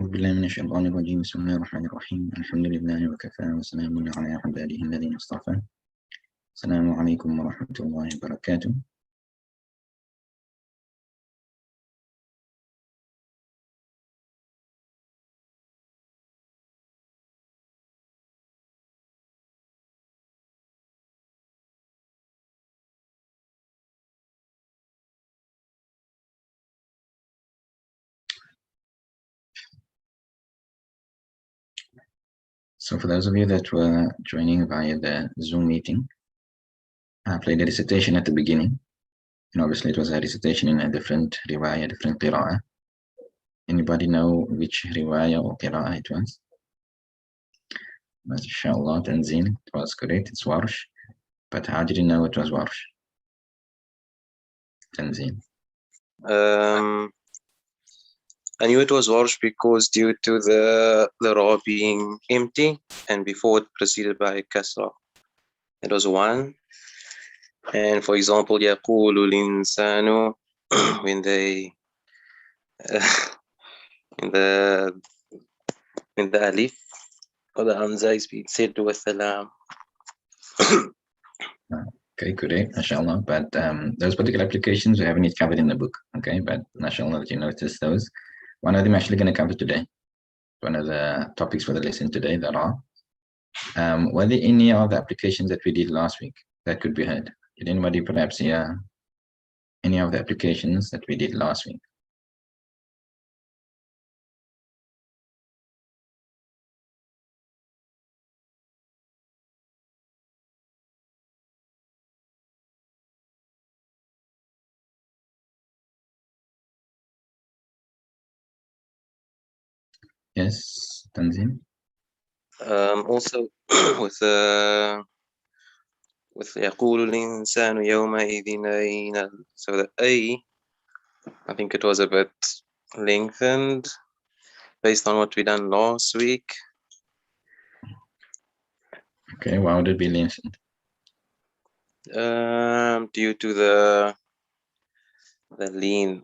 أعوذ بالله من الشيطان الرجيم. بسم الله الرحمن الرحيم. الحمد لله وكفى وسلام على عباده الذين اصطفى. السلام عليكم ورحمة الله وبركاته. So for those of you that were joining via the Zoom meeting, I played a recitation at the beginning, and obviously it was a recitation in a different riwayah, different qira'ah. Anybody know which riwayah or qira'ah it was? Mashallah, Tanzeen, it was correct, it's Warsh. But how did you know it was Warsh? Tanzeen. I knew it was Warsh because due to the ra being empty and before it preceded by kasra. It was one. And for example, يقول الإنسان when they in the alif or the hamza is being said with the lam. Okay, correct, mashallah. But those particular applications we haven't yet covered in the book, okay? But mashallah that you noticed those. One of them actually going to cover today. One of the topics for the lesson today that are. Were there any other applications that we did last week that could be heard? Did anybody perhaps hear any of the applications that we did last week? Yes, Tanzim? Also with يقول الإنسان يومئذ أين. So the I think it was a bit lengthened based on what we done last week. Okay, why would it be lengthened? Due to the lean.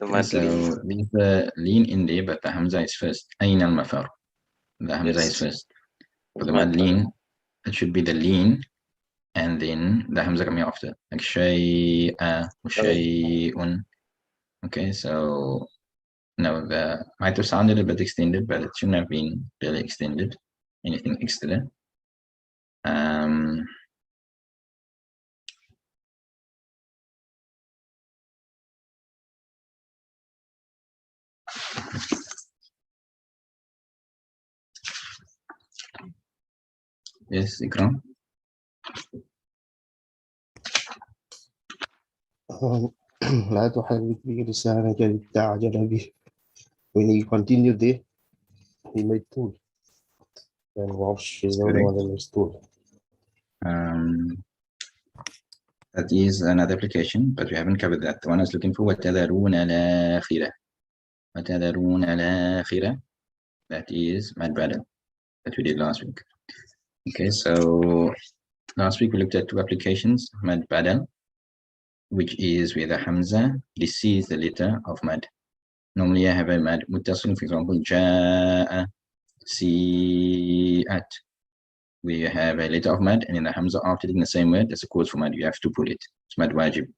Okay, so there's the lean in there, but the hamza is first. Ayn al-mafar. The hamza is first. For the mad lean, it should be the lean, and then the hamza coming after. Like shay'a, shay'un. Okay, so no, the might have sounded a bit extended, but it shouldn't have been really extended. Anything extra. Yes, Ikram. لا تحرك به لسانك لتعجل به. When he continued there, he made tool. And Warsh is the only one that makes tool. That is another application, but we haven't covered that. The one I was looking for, وَتَذَرُونَ الْآخِرَةَ. وَتَذَرُونَ الْآخِرَةَ. That is mad badal that we did last week. Okay, so last week we looked at two applications, mad badal, which is where the hamza precedes the letter of mad. Normally I have a mad muttasil, for example, ja'a, si'at. We have a letter of mad and then the hamza after it in the same word. That's a cause for mad. You have to pull it. It's mad wajib.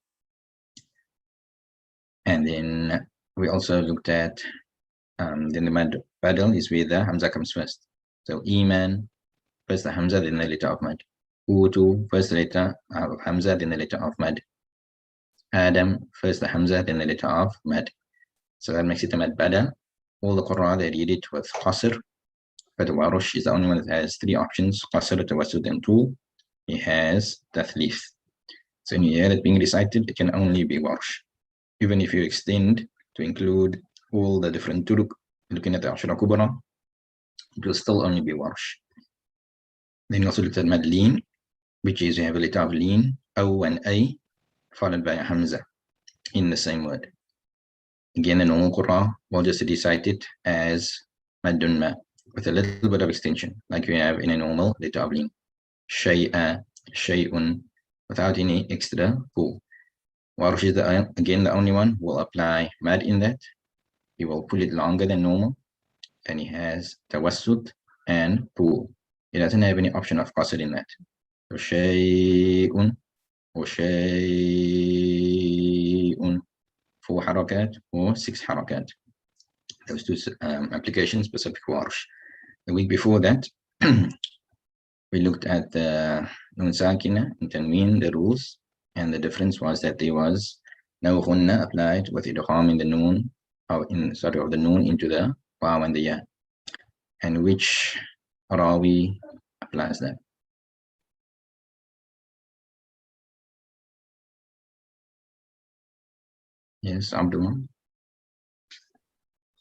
And then we also looked at then the mad badal is where the hamza comes first. So iman, first the hamza, then the letter of mad. Utu, first the letter of hamza, then the letter of mad. Adam, first the hamza, then the letter of mad. So that makes it a mad badal. All the Qur'an they read it with qasr, but Warush is the only one that has three options: qasr, tawassut, and tul. He has tathlith. So when you hear it being recited, it can only be Warush. Even if you extend to include all the different turuk, looking at the Ashra Kubra, it will still only be Warush. Then you also looked at mad lean, which is you have a letter of lean, O and A, followed by a hamza in the same word. Again, the normal Qur'an will just recite it as maddun ma, with a little bit of extension, like we have in a normal letter of lean. Shay'a, shay'un, without any extra pull. Warush is again the only one who will apply mad in that, he will pull it longer than normal, and he has tawassut and طول. He doesn't have any option of qasr in that. So شيء وشيء 4 حركات or 6 حركات. Those two applications specific warsh. The week before that, we looked at the Nun Sakina and Tanween, the rules, and the difference was that there was no ghunna applied with idgham in the Nun, or of the Nun into the Waw and the Ya, and which Rawi applies that. Yes, Abdullah.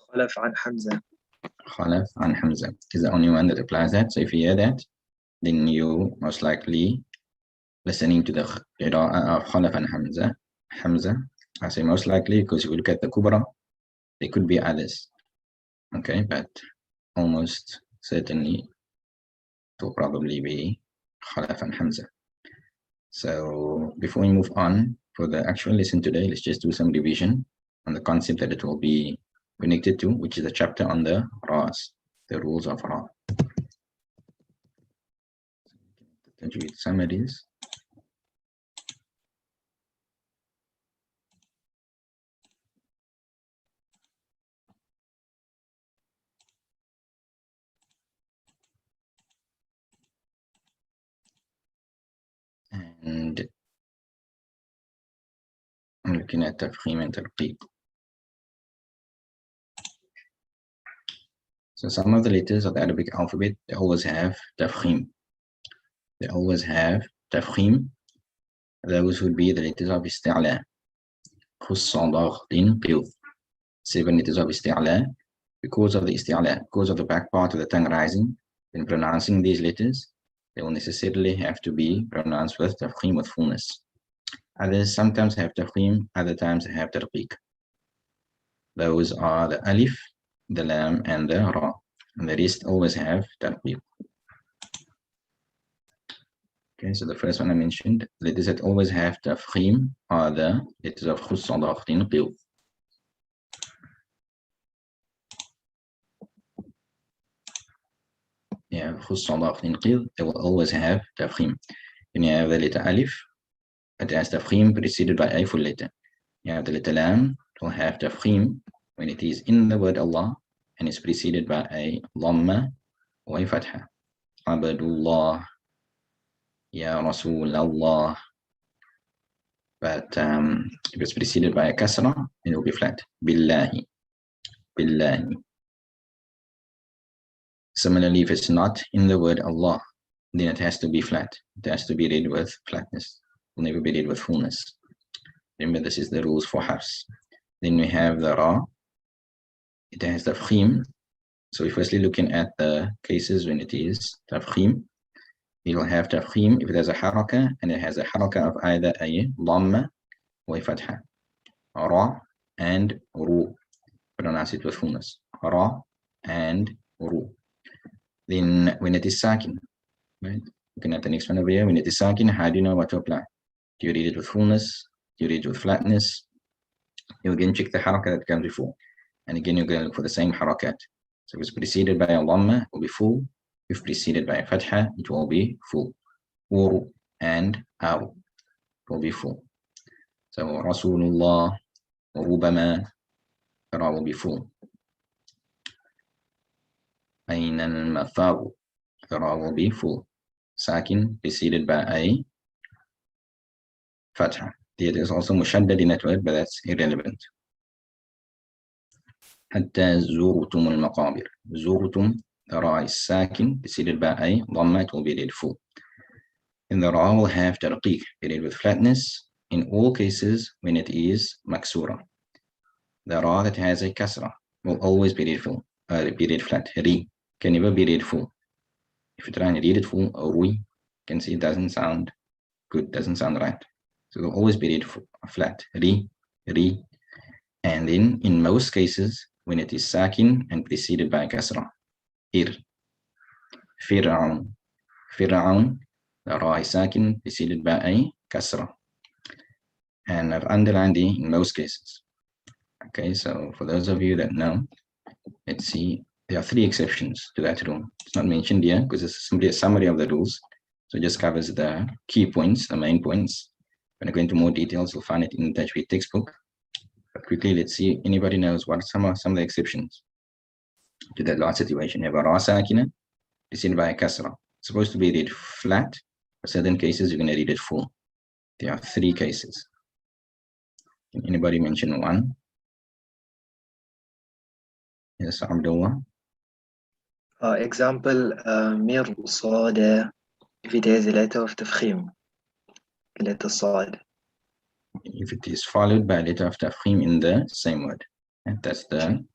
خلف عن حمزة. Khalaf and Hamza is the only one that applies that. So if you hear that, then you most likely listening to the qira'ah of Khalaf and Hamza. I say most likely because if you look at the Kubra, there could be others. Okay, but almost certainly it will probably be Khalaf and Hamza. So before we move on for the actual lesson today, let's just do some revision on the concept that it will be connected to, which is the chapter on the Ra's, the rules of Ra. Tajweed summaries. And I'm looking at Tafkhim and Tarqiq. So some of the letters of the Arabic alphabet, they always have Tafkhim. They always have Tafkhim. Those would be the letters of Isti'la. Khussadaghdin Qil. 7 letters of Isti'la. Because of the Isti'la, because of the back part of the tongue rising, when pronouncing these letters, they will necessarily have to be pronounced with Tafkhim, with fullness. Others sometimes have Tafkhim, other times they have Tarqiq. Those are the Alif, the Lam, and the Ra. And the rest always have Tarqiq. Okay, so the first one I mentioned, letters that always have Tafkhim are the letters of Khussadaghdin Qil. Yeah, Khussadaghdin Qil, they will always have Tafkhim. When you have the letter Alif, it has Tafkhim preceded by a full letter. You have the letter Lam, it will have Tafkhim when it is in the word Allah and is preceded by a Dhamma or a Fatha. Abdullah, Ya Rasulallah. But if it's preceded by a Kasra, it will be flat. Billahi, Billahi. Similarly, if it's not in the word Allah, then it has to be flat. It has to be read with flatness. It will never be read with fullness. Remember, this is the rules for Hafs. Then we have the Ra. It has Tafkhim. So we're firstly looking at the cases when it is Tafkhim. It will have Tafkhim if it has a Haraka, and it has a Haraka of either a Dhamma or a Fatha. Ra and Ru. Pronounce it with fullness. Ra and Ru. Then when it is Sakin, right? Looking at the next one over here, when it is Sakin, how do you know what to apply? Do you read it with fullness? Do you read it with flatness? You again check the Haraka that comes before. And again, you're going to look for the same Harakat. So if it's preceded by a Dhamma, it will be full. If preceded by a Fatha, it will be full. Ur and Aw will be full. So Rasulullah, Rubama, Ra will be full. Ayn al-Mafar, Ra will be full. Sakin preceded by a Fatha. There is also Mushaddad in that word, but that's irrelevant. حتى زرتم المقابر. زرتم, the Ra is Sakin preceded by a Dhamma, it will be read full. And the Ra will have Tarqiq, read with flatness in all cases when it is Maksura. The Ra that has a Kasra will always be read full, be read flat. Ri can never be read full. If you try and read it full, Rui, you can see it doesn't sound good, doesn't sound right. So it will always be read flat. Ri, Ri. And then in most cases, when it is Sakin and preceded by Kasra. Ir. Fir'aun. Fir'aun, the Ra is Sakin preceded by a Kasra. And I've underlined it in most cases. Okay, so for those of you that know, let's see, there are 3 exceptions to that rule. It's not mentioned here because it's simply a summary of the rules. So it just covers the key points, the main points. When I go into more details, you'll find it in the Tajweed textbook. But quickly, let's see, anybody knows what some of the exceptions to that last situation. You have a ra sakina, preceded by a kasra. It's supposed to be read flat. For certain cases, you're going to read it full. There are 3 cases. Can anybody mention one? Yes, Abdullah. Example, mir صاد, if it has a letter of tafkhim, letter صاد. If it is followed by a letter of tafkhim in the same word. And that's the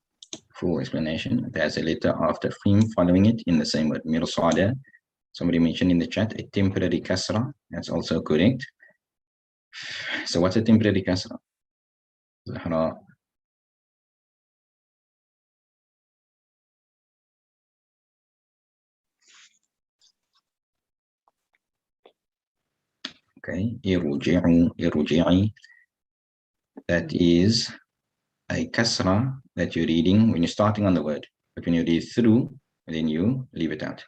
full explanation. There's a letter of tafkhim following it in the same word. Mir صاد. Somebody mentioned in the chat a temporary kasra. That's also correct. So what's a temporary kasra? Zahra. Okay, irruji'i. That is a kasra that you're reading when you're starting on the word. But when you read through, then you leave it out.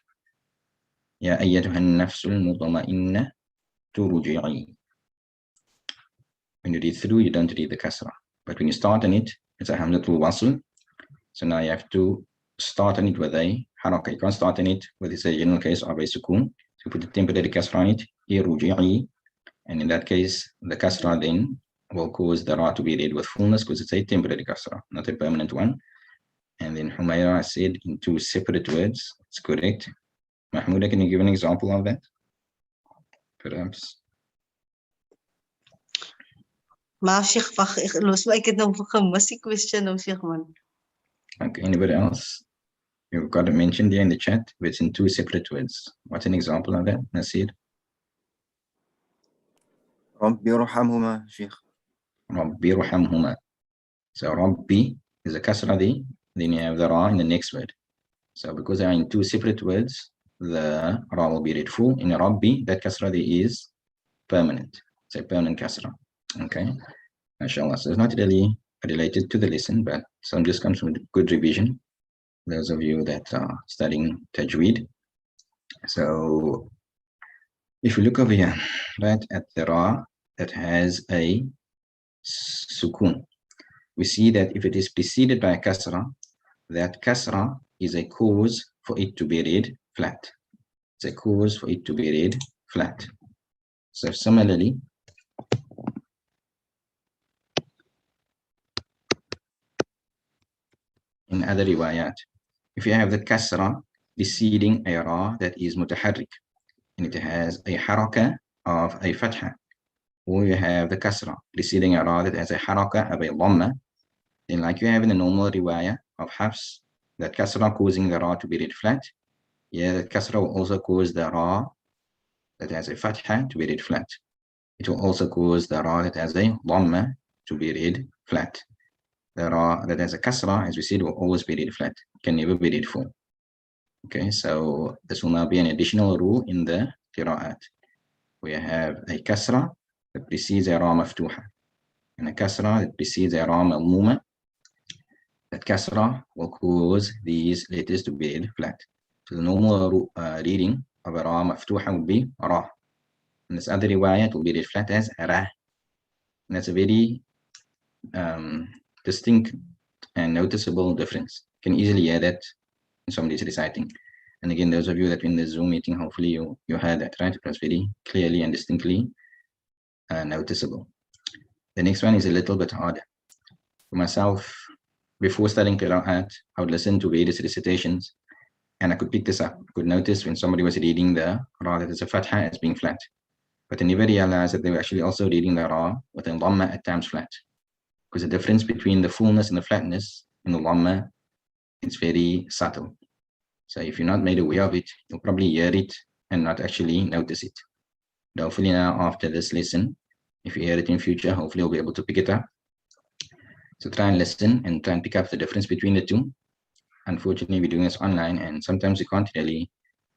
Ya ayyatuhan nafsul mutma'inna turji'i. When you read through, you don't read the kasra. But when you start on it, it's a hamzatul wasl. So now you have to start on it with a haraka. You can't start on it with a general case of a sukun. So you put the temporary kasra on it, irruji'i. And in that case, the kasra then will cause the ra to be read with fullness because it's a temporary kasra, not a permanent one. And then Humayra said in 2 separate words. It's correct. Mahmouda, can you give an example of that? Perhaps. Maar Sheikh, los maar ek het nou gemis die question nou Sheikh man. Okay, anybody else? You've got it mentioned here in the chat, but it's in 2 separate words. What's an example of that, Nasir? ربي ارحمهما شيخ. Rabbi ruhamhuma. So Rabbi is a kasra di, then you have the ra in the next word. So because they are in 2 separate words, the ra will be read full. In Rabbi, that kasra di is permanent. It's a permanent kasra. Okay, mashallah. So it's not really related to the lesson, but some just comes from good revision. Those of you that are studying Tajweed. So if you look over here, right at the ra that has a sukun, we see that if it is preceded by a kasra, that kasra is a cause for it to be read flat. It's a cause for it to be read flat. So similarly, in other riwayat, if you have the kasra preceding a ra that is mutaharrik, and it has a haraka of a fatha, or you have the kasra preceding a ra that has a haraka of a dhamma, then like you have in the normal riwayah of Hafs, that kasra causing the ra to be read flat, yeah, that kasra will also cause the ra that has a fatha to be read flat. It will also cause the ra that has a dhamma to be read flat. The ra that has a kasra, as we said, will always be read flat, can never be read full. Okay, so this will now be an additional rule in the qira'at. We have a kasra that precedes a ra maftuha, and a kasra that precedes a ra malmuma. That kasra will cause these letters to be read flat. So the normal reading of a ra maftuha would be ra. And this other riwayat will be read flat as ra. And that's a very distinct and noticeable difference. You can easily hear that when somebody's reciting. And again, those of you that were in the Zoom meeting, hopefully you heard that, right? It was very clearly and distinctly noticeable. The next one is a little bit harder. For myself, before studying qira'at, I would listen to various recitations, and I could pick this up. I could notice when somebody was reading the ra that is a fatha as being flat. But I never realized that they were actually also reading the ra with a dhamma at times flat. Because the difference between the fullness and the flatness in the dhamma is very subtle. So if you're not made aware of it, you'll probably hear it and not actually notice it. But hopefully now after this lesson, if you hear it in future, hopefully you'll be able to pick it up. So try and listen and try and pick up the difference between the two. Unfortunately, we're doing this online, and sometimes you can't really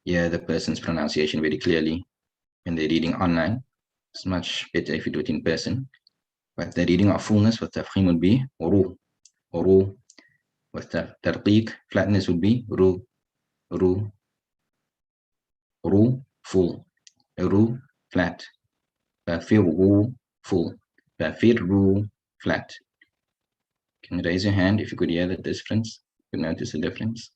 hear the person's pronunciation very clearly when they're reading online. It's much better if you do it in person. But the reading of fullness with tafkhim would be uru. ru. With tarqiq, flatness would be ru, ru, ru, full, ru, flat, fafiru, full, fafiru, flat. Can you raise your hand if you could hear the difference? You notice the difference?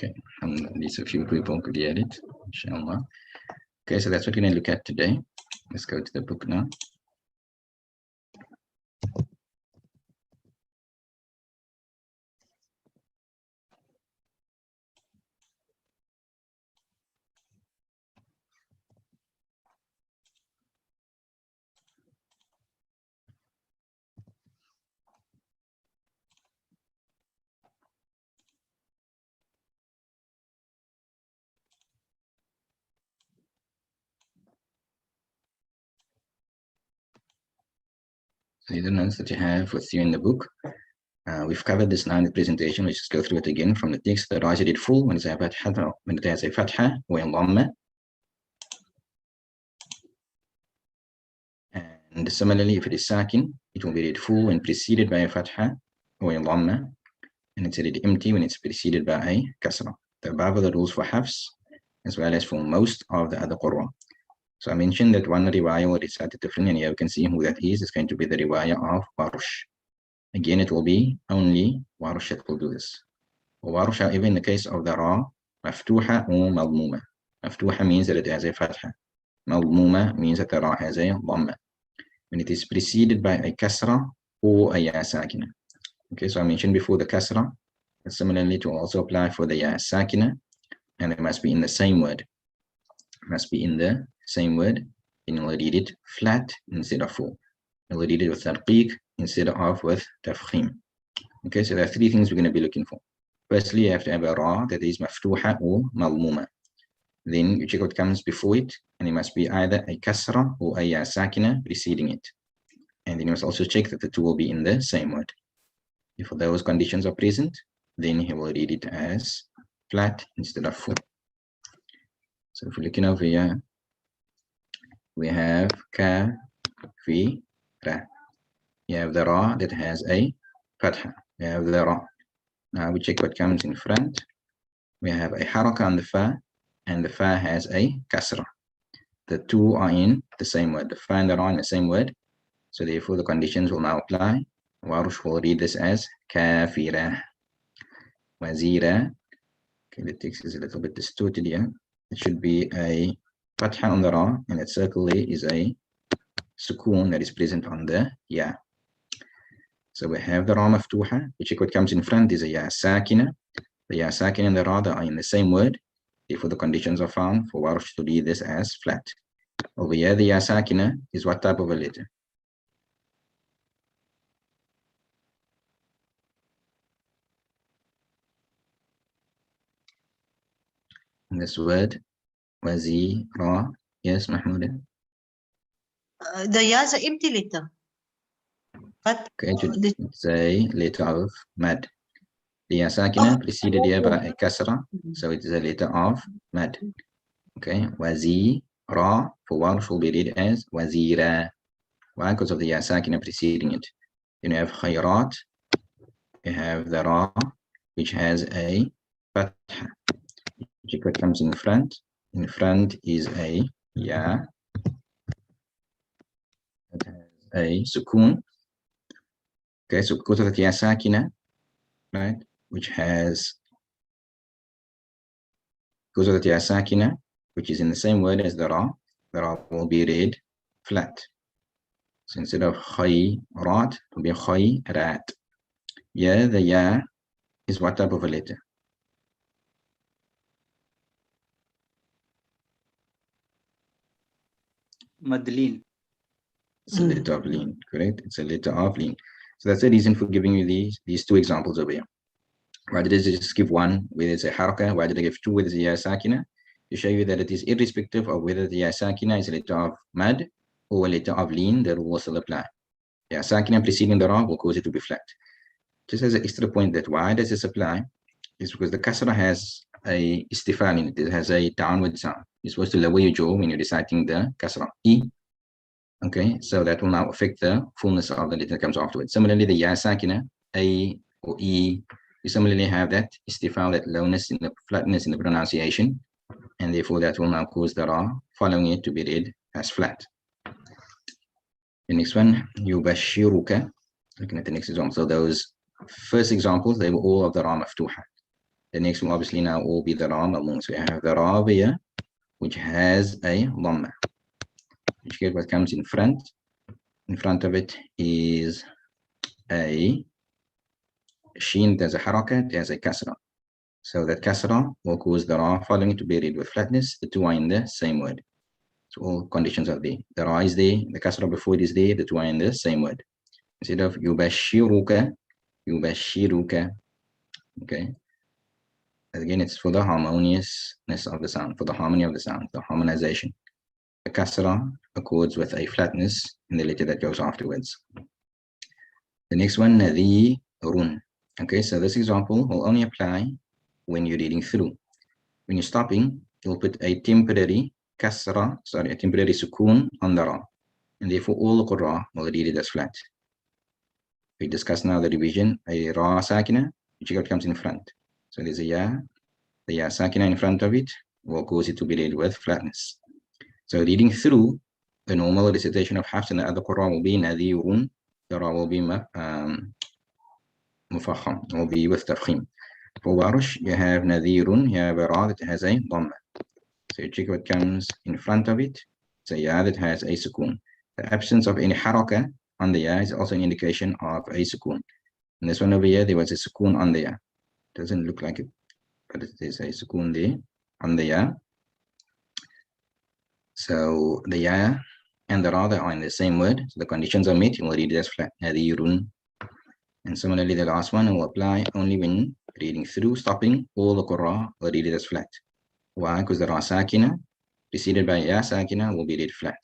Okay, at least a few people could hear it, inshallah. Okay, so that's what we're going to look at today. Let's go to the book now. So the notes that you have with you in the book. We've covered this now in the presentation. Let's just go through it again from the text. The Raja did full when it has a fatha or a dhamma. And similarly, if it is sakin, it will be read full when preceded by a fatha or a dhamma. And it's read empty when it's preceded by a kasra. The above are the rules for hafs, as well as for most of the other qurra. So I mentioned that one riwayah will recite it differently, and here you can see who that is. It's going to be the riwayah of Warush. Again, it will be only Warush that will do this. Warush, however, in the case of the ra, maftuha or malmuma. Maftuha means that it has a fatha. Malmuma means that the ra has a dhamma. When it is preceded by a kasra or a ya sakina. Okay, so I mentioned before the kasra, and similarly to also apply for the ya sakina, and it must be in the same word. It must be in the same word, and you'll read it flat instead of full. You'll read it with tarqiq instead of with tafkhim. Okay, so there are three things we're going to be looking for. Firstly, you have to have a ra that is maftuha or malmuma. Then you check what comes before it, and it must be either a kasra or a ya sakina preceding it. And then you must also check that the two will be in the same word. If those conditions are present, then he will read it as flat instead of full. So if we're looking over here, we have ka, fi, ra. You have the ra that has a fatha. You have the ra. Now we check what comes in front. We have a haraka on the fa, and the fa has a kasra. The two are in the same word. The fa and the ra in the same word. So therefore the conditions will now apply. Warush will read this as kafira. Wazira. Okay, the text is a little bit distorted here. It should be a fatha on the ra, and that circle there is a sukoon that is present on the ya. So we have the ra maftuha, which what comes in front is a ya sakina. The ya sakina and the ra are in the same word. Therefore the conditions are found for Warush to read this as flat. Over here, the ya sakina is what type of a letter? In this word, wazira. Yes, Mahmoud. The ya is an empty letter. But Okay, it's a letter of mad. The ya sakina preceded here by a kasra, so it is a letter of mad. Okay, wazira for Warush will be read as wazira. Why? Because of the ya sakina preceding it. Then you have khayrat. You have the ra, which has a fatha. Check what comes in front. In front is a ya. It has a sukoon. Okay, so because of the ya sakina, right, which has, because of the ya sakina, which is in the same word as the ra will be read flat. So instead of khayrat, it will be khayrat. Yeah, the ya is what type of a letter? Madlin. It's a letter of lean, correct? It's a letter of lean. So that's the reason for giving you these two examples over here. Why did I just give one where there's a haraka? Why did I give two with the ya sakina? To show you that it is irrespective of whether the ya sakina is a letter of mad or a letter of lean, the rule will still apply. Ya sakina preceding the ra will cause it to be flat. Just as an extra point that why does this apply is because the kasra has a istifal in it. It has a downward sound. you're supposed to lower your jaw when you're reciting the kasra, E. Okay, so that will now affect the fullness of the letter that comes afterwards. Similarly, the ya sakina, A or E, you similarly have that istifal, that lowness in the flatness in the pronunciation, and therefore that will now cause the ra following it to be read as flat. The next one, yubashiruka. Looking at the next example. So those first examples, they were all of the ra maftuha. The next will obviously now all be the ra mamum. So we have the ra here, which has a dhamma. Which get what comes in front. In front of it is a sheen, there's a harakat, there's a kasra. So that kasra will cause the ra following it to be read with flatness. The two are in the same word. So all conditions are there. The ra is there, the kasra before it is there, the two are in the same word. Instead of yubashiruka, yubashiruka. Okay. Again, it's for the harmoniousness of the sound, for the harmony of the sound, the harmonization. The kasra accords with a flatness in the letter that goes afterwards. The next one, nadhirun. Okay, so this example will only apply when you're reading through. When you're stopping, you'll put a temporary kasra, a temporary sukoon on the ra. And therefore all the qurra will read it as flat. We discuss now the division, a ra sakina, which comes in front. So there's a ya, the ya sakina in front of it will cause it to be read with flatness. So reading through, the normal recitation of Hafs and the other qurra will be nadhirun, the ra will be mufakham, will be with tafkhim. For Warush, you have nadhirun, you have a ra that has a dhamma. So you check what comes in front of it. So ya that has a sukoon. The absence of any haraka on the ya is also an indication of a sukoon. In this one over here, there was a sukoon on the ya. Doesn't look like it, but there's a sukoon there on the ya. So the ya and the ra are in the same word. So the conditions are met, you will read it as flat. Nadhirun. And similarly, the last one will apply only when reading through, stopping, all the qurra will read it as flat. Why? Because the ra sakina preceded by ya sakina will be read flat.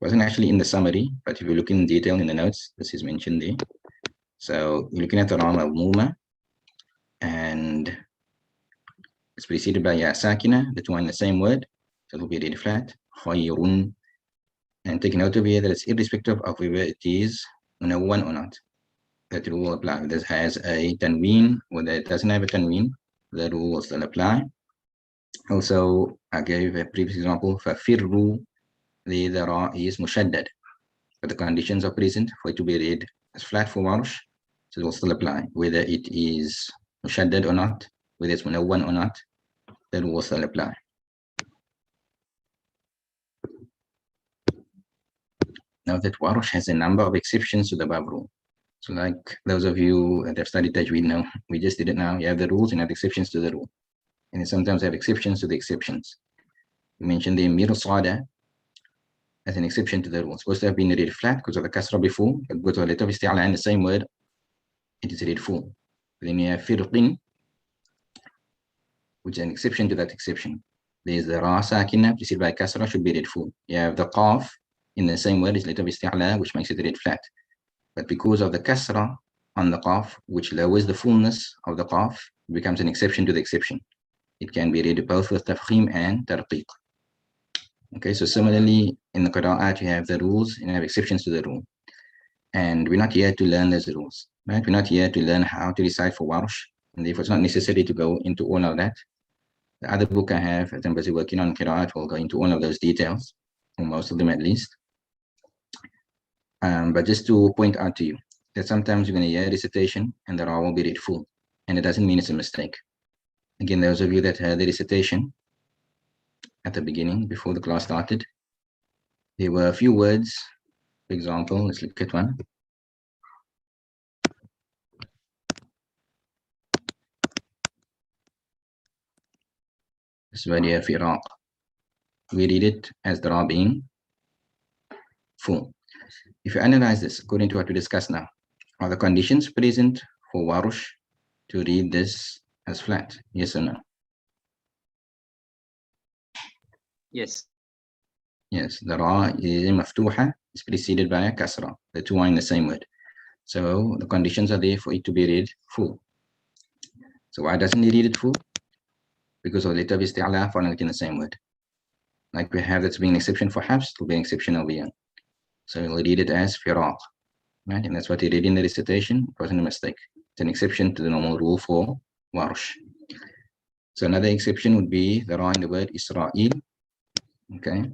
Wasn't actually in the summary, but if you look in detail in the notes, this is mentioned there. So you're looking at the ra mawmuma, and it's preceded by ya sakina, the two are in the same word, so it will be read flat. Khayrun. And take note of here that it's irrespective of whether it is one or not. That rule will apply. If this has a tanween, whether it doesn't have a tanween, the rule will still apply. Also, I gave a previous example for firru, the ra is mushaddad, but the conditions are present for it to be read as flat for Warush, so it will still apply. Whether it is mushaddad or not, whether it's one or not, the rule will still apply. Now that Warush has a number of exceptions to the Bab rule. So like those of you that have studied Tajweed know, we just did it now. You have the rules and have exceptions to the rule. And then sometimes have exceptions to the exceptions. We mentioned the Mir Sada as an exception to the rule. It's supposed to have been read flat because of the kasra before, but go to a letter of isti'ala and the same word, it is read full. Then you have Firqin, which is an exception to that exception. There's the Ra Sakina, preceded by kasra, should be read full. You have the Qaf in the same word, is letter of isti'ala, which makes it read flat. But because of the kasra on the qaf, which lowers the fullness of the qaf, it becomes an exception to the exception. It can be read both with tafkhim and tarqiq. Okay, so similarly, in the qira'at, you have the rules and you have exceptions to the rule. And we're not here to learn those rules, right? We're not here to learn how to recite for Warush, and therefore it's not necessary to go into all of that. The other book I have, that I'm busy working on, qira'at, will go into all of those details, or most of them at least. But just to point out to you that sometimes you're going to hear recitation and the ra will be read full, and it doesn't mean it's a mistake. Again, those of you that heard the recitation at the beginning, before the class started, there were a few words. For example, let's look at one. This word here, firaq. We read it as the ra being full. If you analyze this according to what we discussed now, are the conditions present for Warush to read this as flat? Yes or no? Yes. Yes, the ra is maftuha, is preceded by a kasra. The two are in the same word. So the conditions are there for it to be read full. So why doesn't he read it full? Because of letter of isti'ala following it in the same word. like we have that's being an exception for Hafs, it will be an exception over here. So we'll read it as Firaq, right? And that's what he read in the recitation. It wasn't a mistake. It's an exception to the normal rule for Warsh. So another exception would be the ra in the word Israel. Okay.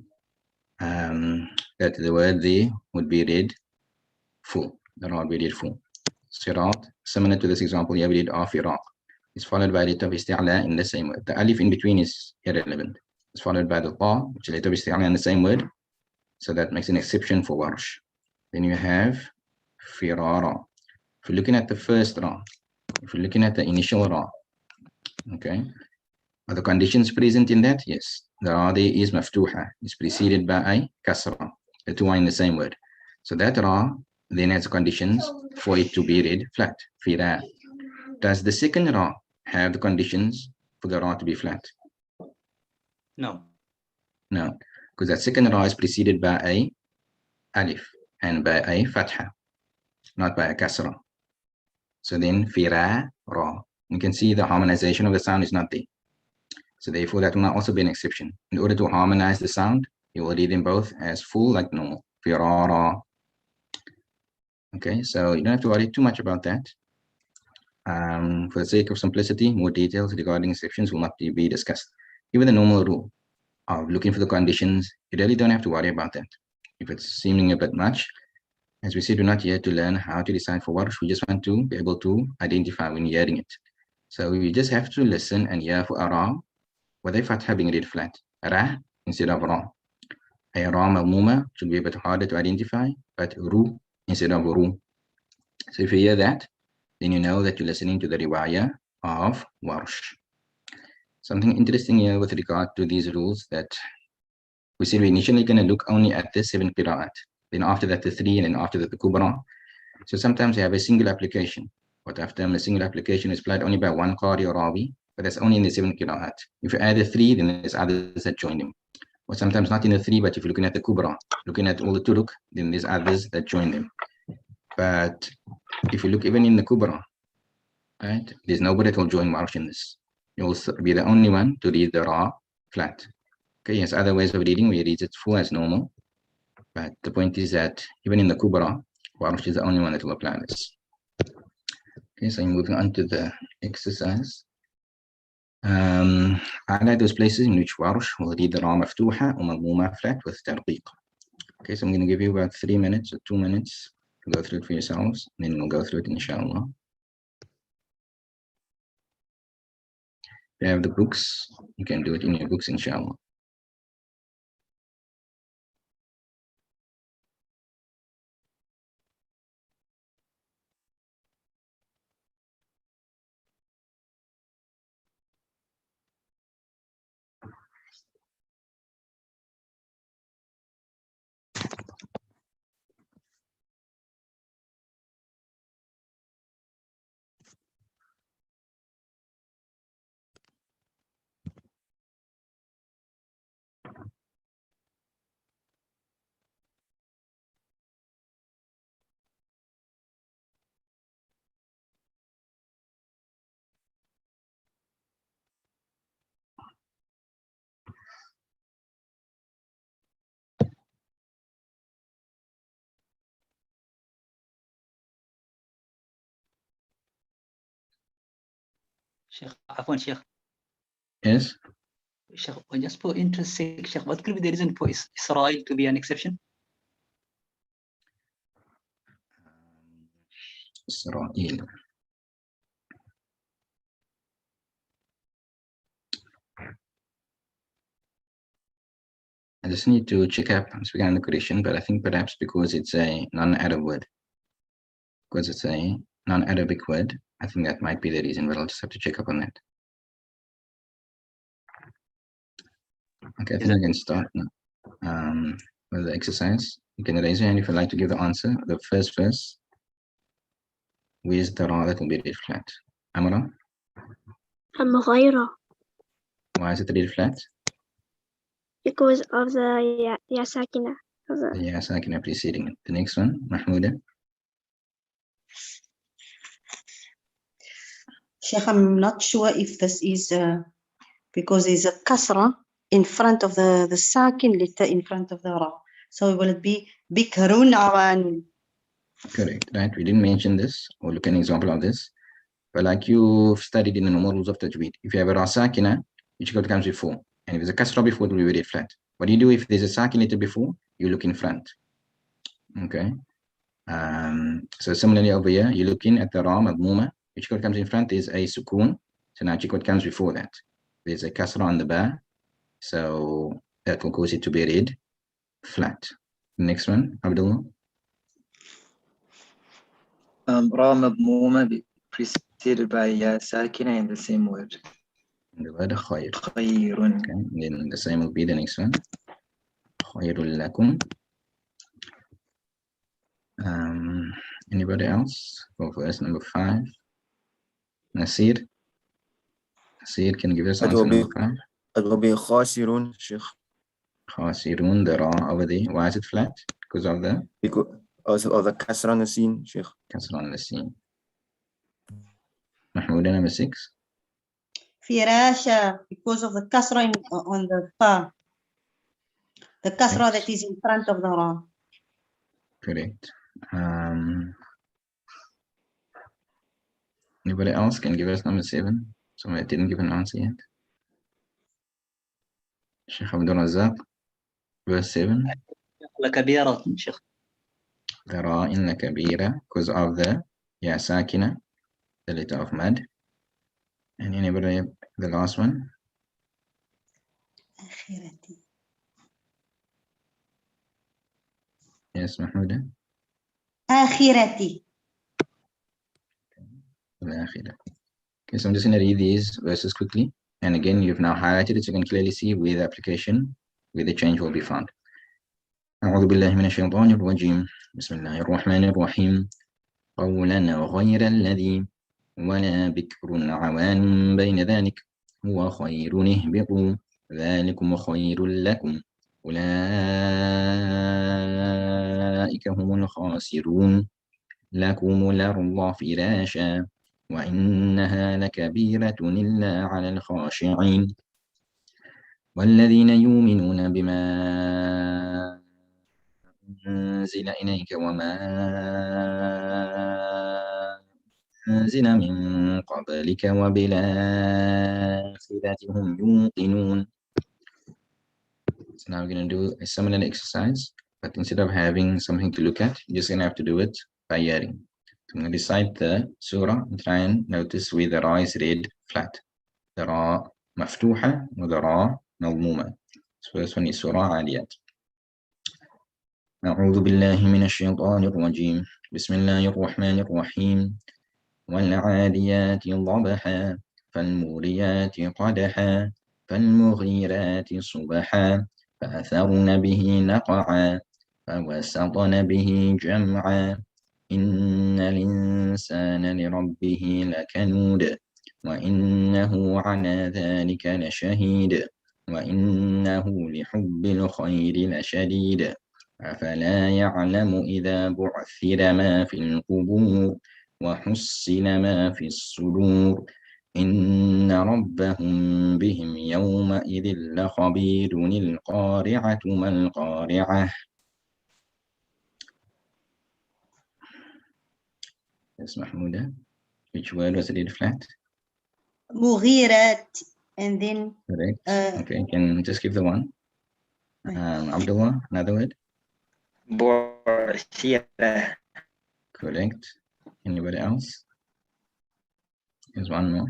That the word there would be read full. The ra would be read full. Sirat, similar to this example here, we did Firaq. It's followed by the letter of isti'la in the same word. The alif in between is irrelevant. It's followed by the ta, which is letter of isti'la in the same word. So that makes an exception for Warsh. Then you have Firara. If you're looking at the first ra, if you're looking at the initial ra, okay, are the conditions present in that? Yes. The ra there is maftuha. It's preceded by a kasra. The two are in the same word. So that ra then has conditions for it to be read flat. Fira. Does the second ra have the conditions for the ra to be flat? No. No, because that second ra is preceded by a alif and by a fatha, not by a kasra. So then fira ra. You can see the harmonization of the sound is not there. So therefore that will not also be an exception. In order to harmonize the sound, you will read them both as full like normal. Fira ra. Okay, so you don't have to worry too much about that. For the sake of simplicity, more details regarding exceptions will not be discussed. Even the normal rule of looking for the conditions, you really don't have to worry about that. If it's seeming a bit much, as we said, we're not here to learn how to decide for Warsh. We just want to be able to identify when hearing it. So we just have to listen and hear for a ra, whether fatha being read flat, ra instead of ra. A ra malmuma should be a bit harder to identify, but ru instead of ru. So if you hear that, then you know that you're listening to the riwayah of Warsh. Something interesting here with regard to these rules that we said we're initially going to look only at the 7 qira'at, then after that the 3, and then after that the kubra. So sometimes you have a single application. What I've done, a single application is applied only by one qari or rawi, but that's only in the 7 qira'at. If you add the 3, then there's others that join them. Or sometimes not in the 3, but if you're looking at the kubra, looking at all the turuk, then there's others that join them. But if you look even in the kubra, right, there's nobody that will join Warsh in this. You'll be the only one to read the ra flat. Okay, yes, other ways of reading, we read it full as normal. But the point is that even in the kubra, Warsh is the only one that will apply this. Okay, so moving on to the exercise. Highlight those places in which Warsh will read the ra maftuha or malmuma flat with tarqiq. Okay, so I'm going to give you about 3 minutes or 2 minutes to go through it for yourselves, and then we'll go through it inshallah. If you have the books, you can do it in your books inshallah. Sheikh, Afwan, Sheikh. Yes? Sheikh, just for interest sake, Sheikh, what could be the reason for Israel to be an exception? Israel. I just need to check up, I'm speaking on the question, but I think perhaps because it's a non-Arab word. Because it's a non-Arabic word, I think that might be the reason, but I'll just have to check up on that. Okay, I think we can start now with the exercise. You can raise your hand if you'd like to give the answer. The first verse, where's the ra that will be read flat? Amara? غيره. Why is it read flat? Because of the ya sakina. Yes, I can preceding it. The next one, Mahmouda. Sheikh, I'm not sure if this is because there's a kasra in front of the sakin letter in front of the ra. So will it be bikrun awanun? Correct, right? We didn't mention this or look at an example of this. But like you've studied in the normal rules of tajweed, if you have a ra sakina, each word comes before. And if there's a kasra before, it will be very flat. What do you do if there's a sakin letter before? You look in front. Okay. So similarly over here, you're looking at the ra madmuma. Each word comes in front is a sukoon. So now each word comes before that. There's a kasra on the ba. So that will cause it to be read flat. Next one, Abdullah. Ra madmuma preceded by ya sakina in the same word. The word khayr. Khayrun. Okay, then the same will be the next one. Khayrul lakum. Anybody else? Go for verse number 5. Nasir. Nasir can give us It answer will be number 5. it will be khasirun, Sheikh, Khasirun, the ra over there. Why is it flat? Because of the because of the kasra on the scene, Sheikh. kasra on the scene. Mahmouda number 6. Firasha, because of the kasra on the fa. The kasra that is in front of the ra. Correct. Anybody else can give us number 7? Somebody didn't give an answer yet. Sheikh Abdul Razak, verse 7. لكبيرة شيخ. The ra in the kabira, because of the ya sakina, the letter of mad. And anybody, the last one? Akhirati. Yes, Mahmouda. Akhirati. Okay, so I'm just going to read these verses quickly. And again, you've now highlighted it so you can clearly see where the application, where the change will be found. أعوذ بالله من الشيطان الرجيم. بسم الله الرحمن الرحيم. قولا غير الذي ولا بكر عوان بين ذلك هو خير اهبطوا ذلكم خير لكم أولئك هم الخاسرون لكم الأرض فراشا وإنها لكبيرة إلا على الخاشعين والذين يؤمنون بما أنزل إليك وما أنزل من قبلك وبالآخرة هم يوقنون. So now we're going to do a similar exercise, but instead of having something to look at, you're just going to have to do it by hearing. So I'm going to recite the surah and try and notice where the ra is read flat. The ra maftuha or the ra مضمومة. So first one is surah Adiyat. أعوذ بالله من الشيطان الرجيم. بسم الله الرحمن الرحيم. والعاديات ضبحا فالموريات قدحا فالمغيرات صبحا فأثرن به نقعا فوسطن به جمعا إن الإنسان لربه لكنود وإنه على ذلك لشهيد وإنه لحب الخير لشديد أفلا يعلم إذا بعثر ما في القبور وحصل ما في الصدور إن ربهم بهم يومئذ لخبير القارعة ما القارعة. Yes, Mahmouda. Which word was it flat? Mughirat. And then Correct. Okay, can just give the one. Abdullah, another word. Bu'thira. Correct. Anybody else? There's one more.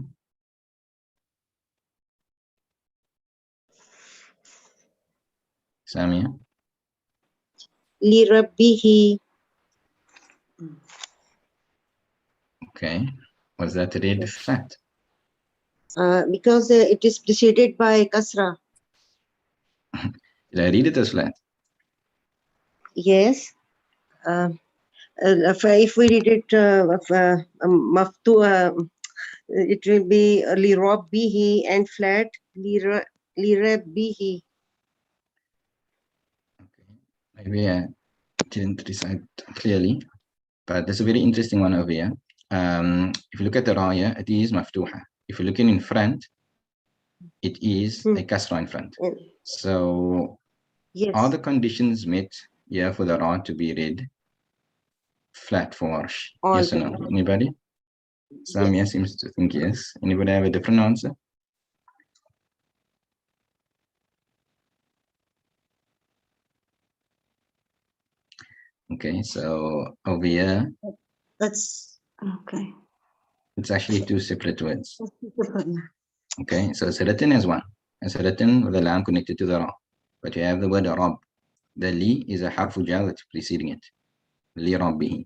Samia. li rabbihi. Okay. Was that read flat? Because it is preceded by kasra. Did I read it as flat? Yes. If we read it maftu, it will be li rabbihi and flat li rabbihi. Okay. Maybe I didn't recite clearly, but there's a very interesting one over here. If you look at the raya, it is maftuha. If you're looking in front, it is a kasra in front. So Yes. are the conditions met here for the ra to be read flat for Warsh? All Yes or the no? Anybody? Samia seems to think yes. Anybody have a different answer? Okay, so over here, That's okay. it's actually two separate words. That's different now. Okay, so it's written as one. It's written with the lam connected to the ra. But you have the word rab. The li is a harfu jar that's preceding it. Li rabbihi.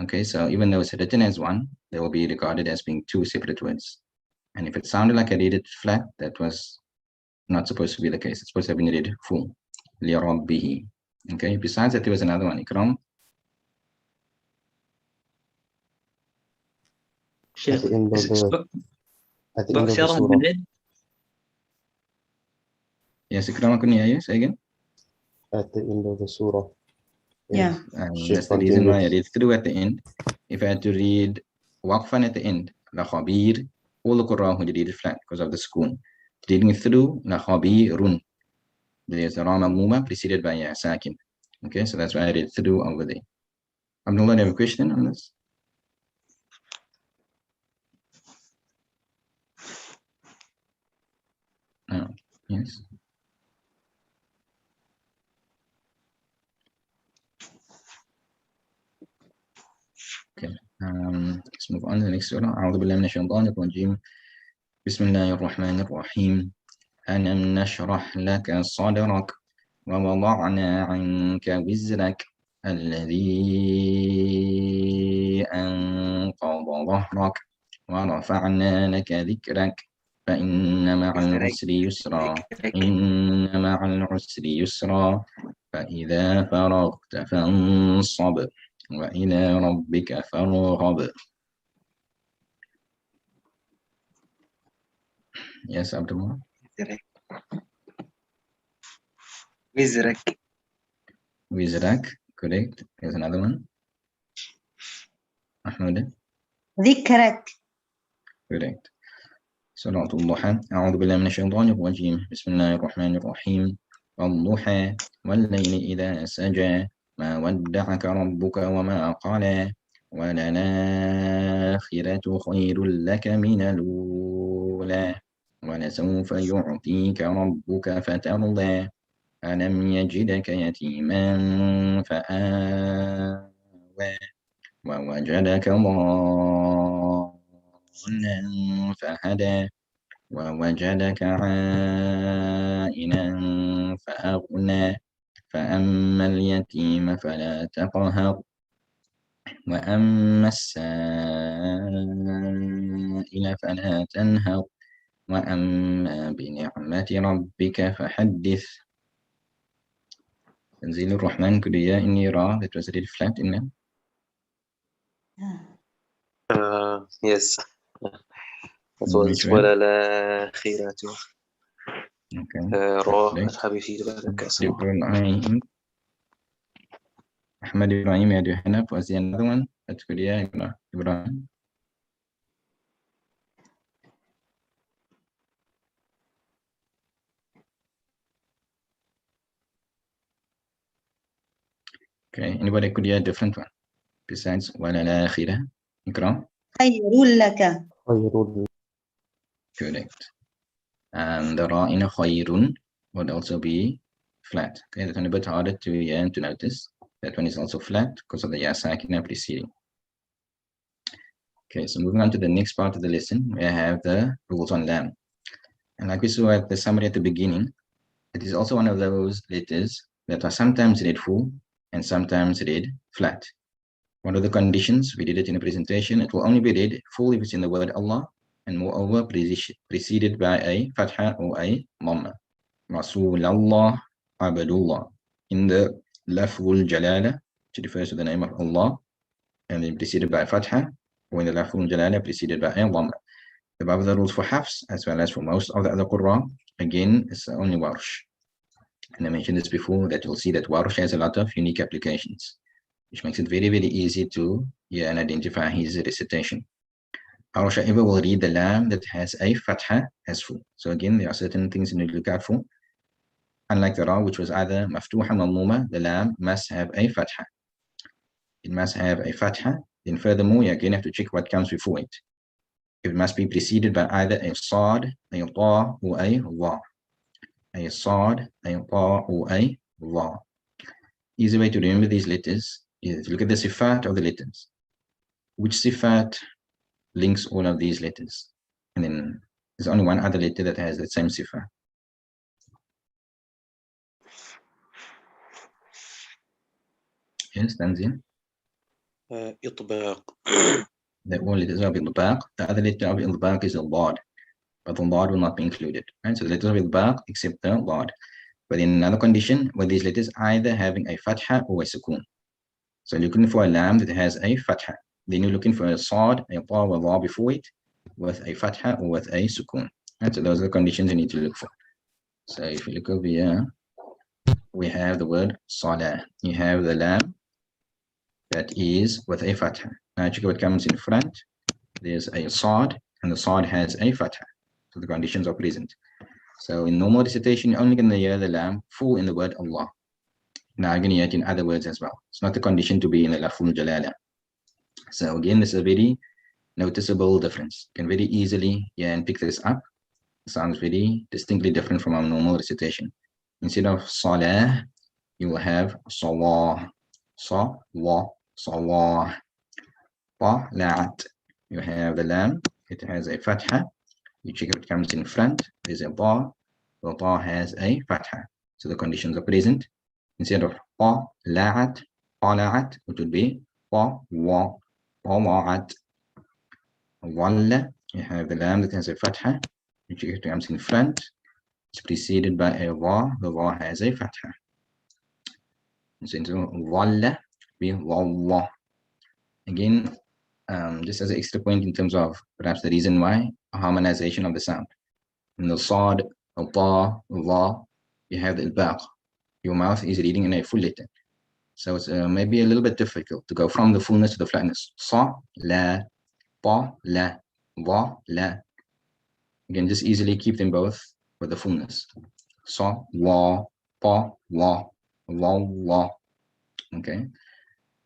Okay, so even though it's written as one, they will be regarded as being two separate words. And if it sounded like I read it flat, that was not supposed to be the case. It's supposed to have been read full. Li rabbihi. Okay, besides that, there was another one. Ikram. At the end of the surah. Yes, Ikram, couldn't hear you. Say again. At the end of the surah. Yeah. And Sheikh that's the reason why I continued. read through at the end. If I had to read waqfan at the end, la khabir, all the Quran would read it flat because of the sukoon. Reading it through, la khabirun. There's a ra mamuma preceded by ya sakin. Okay, so that's why I read through over there. Abdullah, do you have a question on this? No. Yes. Okay. Let's move on to the next surah. أعوذ بالله من الشيطان الرجيم. بسم الله الرحمن الرحيم. ألم نشرح لك صدرك ووضعنا عنك وزرك الذي أنقض ظهرك ورفعنا لك ذكرك فإن مع العسر يسرا إن مع العسر يسرا فإذا فرغت فانصب وإلى ربك فارغب. Yes, Abdullah. Wizrak, correct. There's another one. Ahmed. ذكرك. Correct. سورة الضحى. أعوذ بالله من الشيطان الرجيم. بسم الله الرحمن الرحيم. والضحى والليل إذا سجى ما ودعك ربك وما قلى وللآخرة خير لك من الأولى ولسوف يعطيك ربك فترضى ألم يجدك يتيما فآوى ووجدك ضالا فهدى ووجدك عائلا فأغنى فأما اليتيم فلا تقهر وأما السائل فلا تنهر وأما بنعمة ربك فحدث. تنزيل الرحمن كلية إني را that was read flat in them. Yes. That was Which one? وللآخرة Okay. را Correct. الحبيب بعد الكسر. Ibrahim. Ahmad Ibrahim had your hand up. Was there another one? That's good. Yeah, Ibrahim. Okay. Anybody could hear a different one besides وَلَلْآخِرَةِ? Ikram? خير لك. Correct. And the ra in a khayrun would also be flat. Okay, that's a bit harder to hear and to notice. That one is also flat because of the ya sakina preceding. Okay, so moving on to the next part of the lesson, we have the rules on lam. And like we saw at the summary at the beginning, it is also one of those letters that are sometimes read full and sometimes read flat. One of the conditions, we did it in a presentation, it will only be read full if it's in the word Allah, and moreover preceded by a fatha or a dhamma. Rasulallah, Abdullah. In the lafzul jalala, which refers to the name of Allah, and then preceded by fatha, or in the lafzul jalala preceded by a dhamma. Above the rules for hafs, as well as for most of the other Qur'an, again, it's only Warsh. And I mentioned this before, that you'll see that Warsh has a lot of unique applications, which makes it very, very easy to hear and identify his recitation. Our sha'iba will read the lam that has a fatha as full. So again, there are certain things you need to look out for. Unlike the ra, which was either maftuha mamuma, the lam must have a fatha. It must have a fatha. Then furthermore, you again have to check what comes before it. It must be preceded by either a sad, a ta, or a wa. A sad, a ta, or a wa. Easy way to remember these letters is to look at the sifat of the letters. Which sifat links all of these letters? And then there's only one other letter that has the same sifat. Yes, Tanzin. إطباق. The one letters of Ilbaq. The other letter of Ilbaq is a Lad, but the Lad will not be included. Right? So the letters of Ilbaq except the Lad. But in another condition, where these letters either having a fatha or a sukoon. So you're looking for a lam that has a fatha. Then you're looking for a sad, a ta, or la before it with a fatha or with a sukoon. Right? So those are the conditions you need to look for. So if you look over here, we have the word salah. You have the lam that is with a fatha. Now check what comes in front. There's a sad, and the sad has a fatha. So the conditions are present. So in normal recitation, you're only going to hear the lam full in the word Allah. Now you're going to hear it in other words as well. It's not the condition to be in the lafzul jalala. So again, this is a very noticeable difference. You can very easily and pick this up. It sounds very distinctly different from our normal recitation. Instead of salah, you will have salah, salah, salah, tala'at. You have the lam, it has a fatha. You check if it comes in front, there's a ta. The ta has a fatha. So the conditions are present. Instead of tala'at, tala'at, it would be ta-wa, tala'at. Walla, you have the lam that has a fatha. You check if it comes in front. It's preceded by a wa. The wa has a fatha. So into walla, be wallah. Again, just as an extra point in terms of perhaps the reason why, a harmonization of the sound. In the sad, ta, la, you have the ilbaq. Your mouth is reading in a full letter. So it's maybe a little bit difficult to go from the fullness to the flatness. Sa, la, pa, la, wa, la. Again, just easily keep them both with the fullness. Sa, wa, pa, wa, wa. Okay.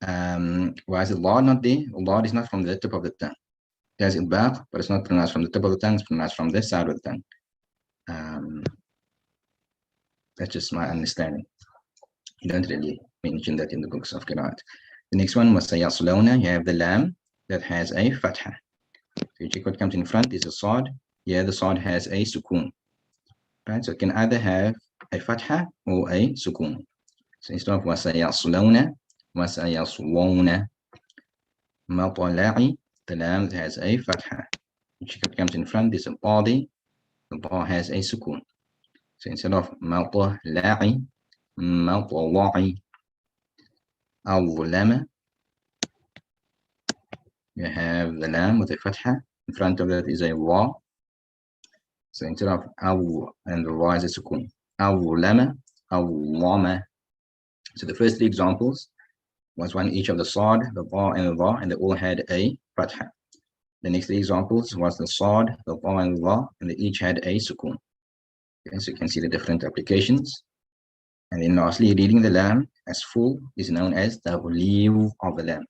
Why is the law not there? Law is not from the tip of the tongue. There's ilbaq, but it's not pronounced from the tip of the tongue, it's pronounced from this side of the tongue. That's just my understanding. You don't really mention that in the books of Qira'at. The next one was sayaslawna. You have the lam that has a fatha. So you check what comes in front is a sad. Yeah, the sad has a sukoon. Right, so it can either have a fatha or a sukoon. So instead of wasayaslawna, wasayaswawna. Matala'i, the lam that has a fatha. You check what comes in front is a body. The ba has a sukoon. So instead of matala'i, matala'i. Al-Lama, you have the lam with a fatha. In front of that is a wa. So instead of al and the wa is a sukoon. Al-Lama, al-Lama. So the first three examples was one each of the sad, the ba, and the va, and they all had a fatha. The next three examples was the sad, the ba, and the va, and they each had a sukoon. Okay, so you can see the different applications. And then lastly, reading the lam as full is known as the relief of the lam.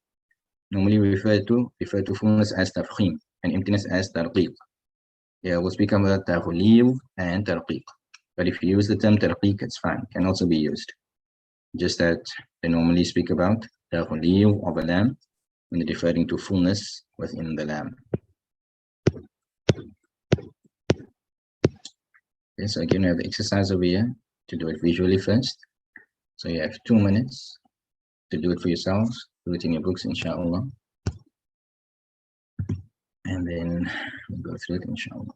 Normally refer to fullness as tafkhim and emptiness as tarqiq. Yeah, we'll speak about taghlib and tarqiq. But if you use the term tarqiq, it's fine. It can also be used. Just that they normally speak about taghlib of a lamb when they're referring to fullness within the lamb. Okay, so again, we have the exercise over here to do it visually first. So you have 2 minutes to do it for yourselves. Do it in your books, inshallah. And then we'll go through it, inshallah.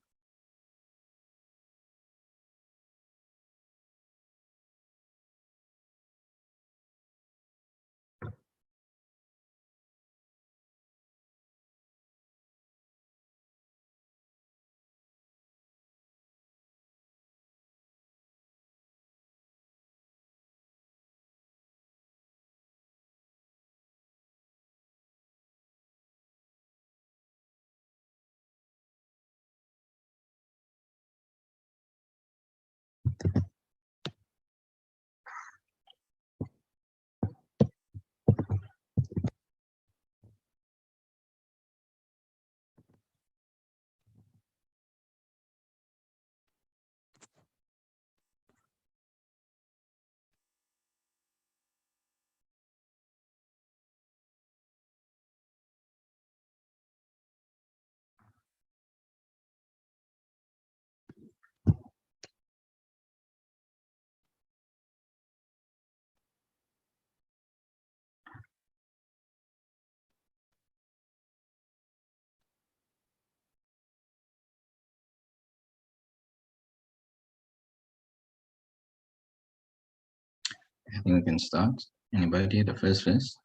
I think we can start. Anybody? The first verse.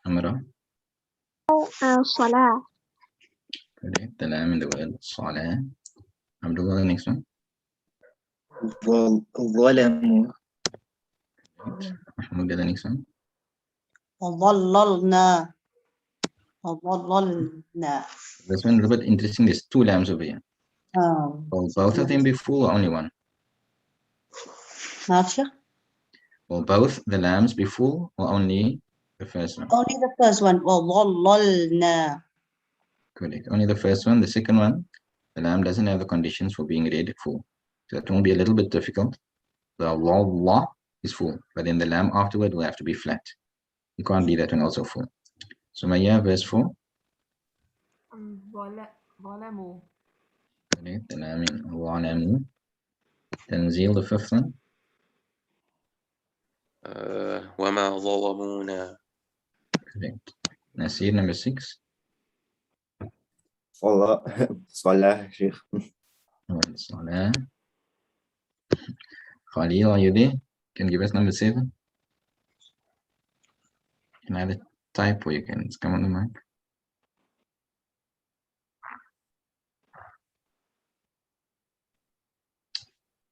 Amra. صلاة. Correct. The lamb in the word Salah. Abdullah, the next one. ظلموا. Mahmoud, the next one. وظللنا وظللنا. This one a little bit interesting. There's two lambs over here. Will both of them be full or only one? Not sure. Will both the lambs be full or only the first one? Only the first one. وظللنا. Correct. Only the first one. The second one, the lamb doesn't have the conditions for being read full. So it won't be a little bit difficult. The law is full, but then the lamb afterward will have to be flat. You can't be that one also full. So Maya, verse 4. ظلموا. Correct. The lamb in ظلموا. Tanzil, the fifth one. وما ظلمونا. Correct. Nasir, number 6. Salah, Sheikh. Salah. Khalil, are you there? Can you give us number 7? You can either type or you can come on the mic.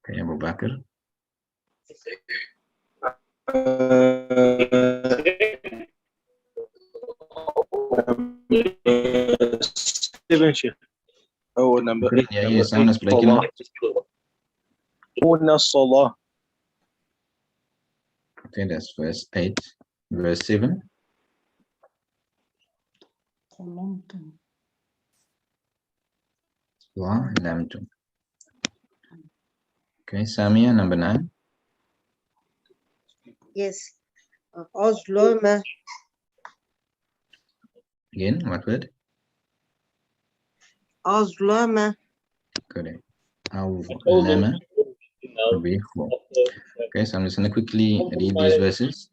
Okay, Abu Bakr. أول number Yeah, your sound is breaking up. الصلاة. Okay, that's verse 8. Verse 7. ظلمتم. Okay, Samia, number 9. Yes. أظلم. Again, what word? أظلم. Correct. أظلم will be 4. Okay, so I'm just going to quickly read these verses,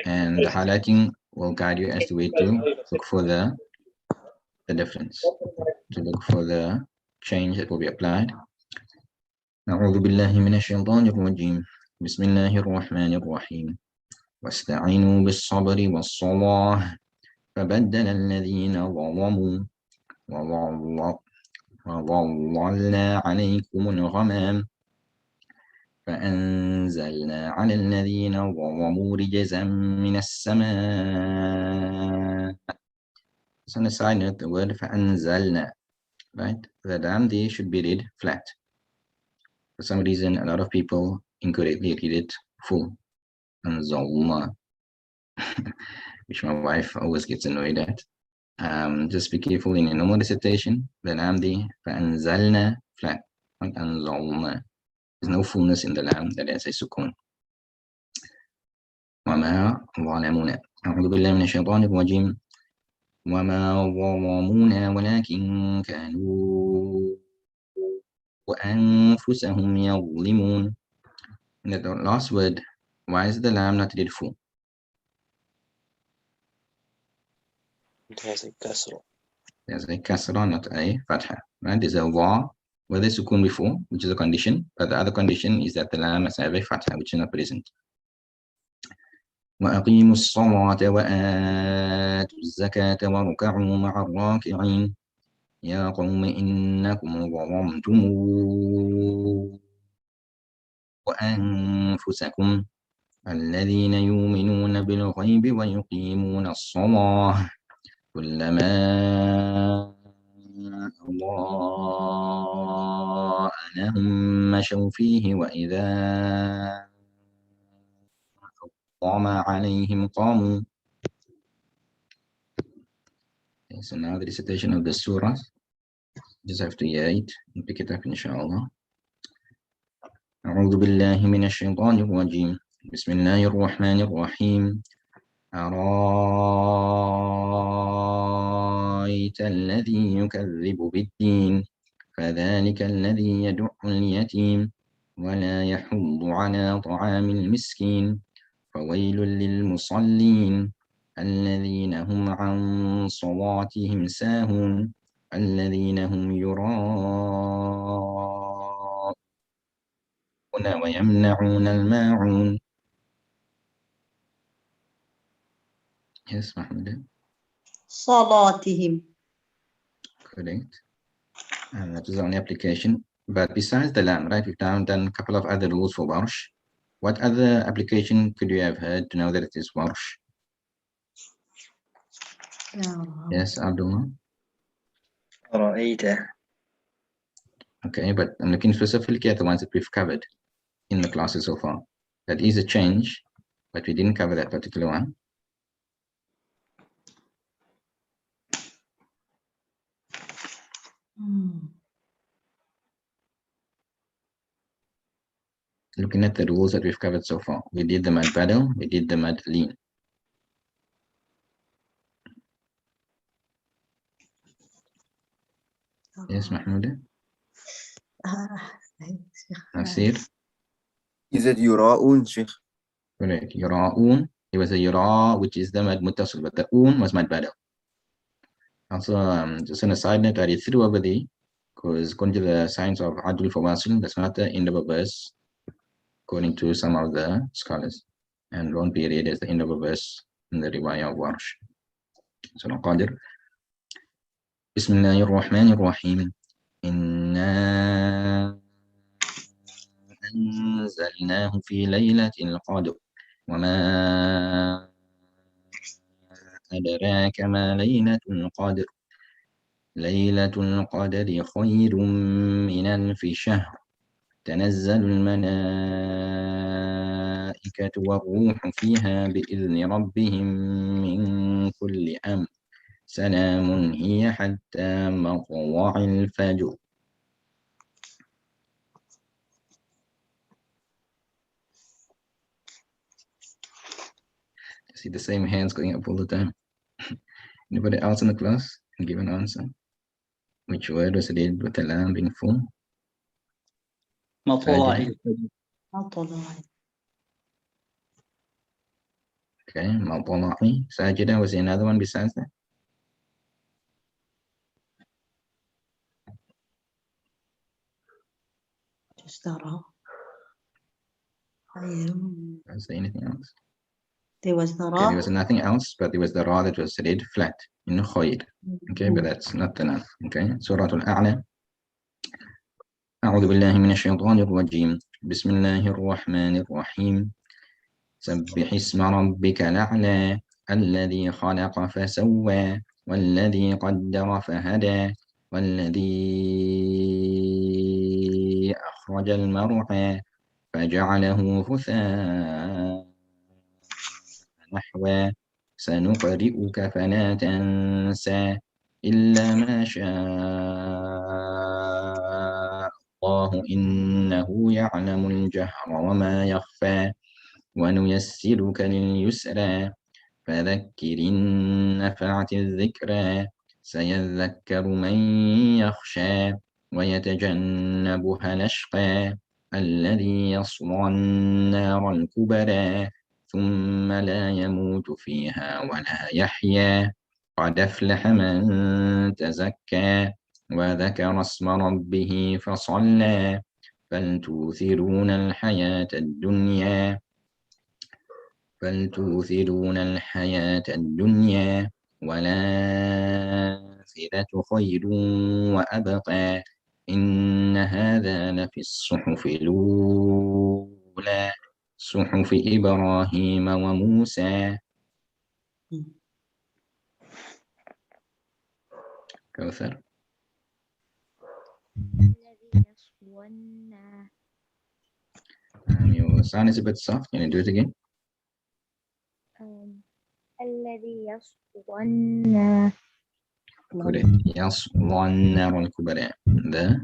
and the highlighting will guide you as to where to look for the difference, to look for the change that will be applied. أعوذ بالله من الشيطان الرجيم. بسم الله الرحمن الرحيم. واستعينوا بالصبر والصلاة فبدل الذين ظلموا وظللنا عليكم الغمام فأنزلنا على الذين ظلموا رجزا من السماء. So on the side note, the word فأنزلنا, right? The lam there should be read flat. For some reason, a lot of people incorrectly read it full. أنزلنا, which my wife always gets annoyed at. Just be careful in a normal recitation. The lam there فأنزلنا flat, not أنزلنا. There's no fullness in the lam that has a sukun. وما ظلمونا. أعوذ بالله من الشيطان الرجيم. وما ظلمونا ولكن كانوا وأنفسهم يظلمون. And the last word, why is the lam not read full? It has a kasra. There's a kasra, not a fatha. Right? There's a wa with a sukun before, which is a condition, but the other condition is that the lam must have a fatha, which is not present. وأقيموا الصلاة وآتوا الزكاة واركعوا مع الراكعين يا قوم إنكم ظلمتم وأنفسكم الذين يؤمنون بالغيب ويقيمون الصلاة كلما أضاء لهم مشوا فيه وإذا أظلم عليهم قاموا. Okay, so now the recitation of the surah. Just have to hear it and pick it up inshallah. أعوذ بالله من الشيطان الرجيم. بسم الله الرحمن الرحيم. أرأيت الذي يكذب بالدين فذلك الذي يدع اليتيم ولا يحض على طعام المسكين فويل للمصلين الذين هم عن صلاتهم ساهون الذين هم يراءون ويمنعون الماعون. Yes, Mahmoud. صلاتهم. Correct. And that is the only application. But besides the lam, right, we've done a couple of other rules for warsh. What other application could you have heard to know that it is warsh? Yes, Abdullah. رأيته. Okay, but I'm looking specifically at the ones that we've covered in the classes so far. That is a change, but we didn't cover that particular one. Looking at the rules that we've covered so far, we did the mad badal, we did the mad lean. Yes, Mahmoud. Nasir. Is it Yura'un, Sheikh? Correct. Yura'un. It was a yura, which is the mad muttasil, but the un was mad badal. Also, just on a side note, I read through over there, because according to the science of Adul Fawasil, that's not the end of a verse, according to some of the scholars. And won't be read as the end of a verse in the riwayah of Warsh. So, Qadir. Bismillahir Rahmanir Rahim. Inna أنزلناه في ليلة القدر وما أدراك ما ليلة القدر ليلة القدر خير من ألف شهر تنزل الملائكة والروح فيها بإذن ربهم من كل أمر سلام هي حتى مطلع الفجر. See the same hands going up all the time. Anybody else in the class can give an answer? Which word was read with the lamb being full? مطلع. Okay, Mawtala'i. Sajida, was there another one besides that? Just that all. Was there anything else? There was the Okay, there ra. was nothing else, but there was the ra that was read flat in the khoir. Okay, but that's not enough. Okay, Surah Al-A'la. أعوذ بالله من الشيطان الرجيم. بسم الله الرحمن الرحيم. سبح اسم ربك الأعلى الذي خلق فسوى والذي قدر فهدى والذي أخرج المرعى فجعله غثاء نحوا سنقرئك فلا تنسى إلا ما شاء الله إنه يعلم الجهر وما يخفى ونيسرك لليسرى فذكر إن نفعت الذكرى سيذكر من يخشى ويتجنبها الأشقى الذي يصلى النار الكبرى ثم لا يموت فيها ولا يحيا قد أفلح من تزكى وذكر اسم ربه فصلى بل تؤثرون الحياة الدنيا والآخرة خير وأبقى إن هذا لفي الصحف الأولى صحف إبراهيم وموسى. كوثر. Your sound is a bit soft. Can you do it again? الذي يصلون Correct. يصلون الكبرى. The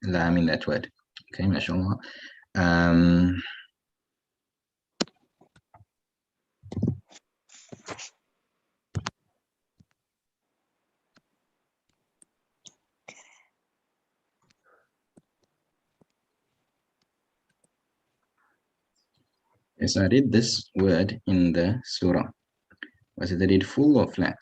lam in that word. Okay, mashallah. Yes, I read this word in the surah. Was it read full or flat?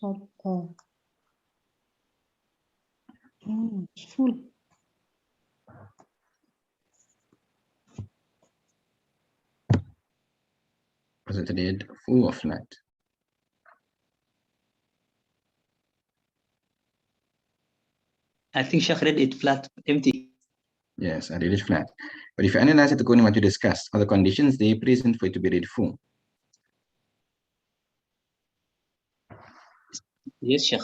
صدق. Full. Was it read full or flat? I think Sheikh read it flat, empty. Yes, I read it flat. But if you analyze it according to what you discussed, are the conditions they present for it to be read full? Yes, Sheikh.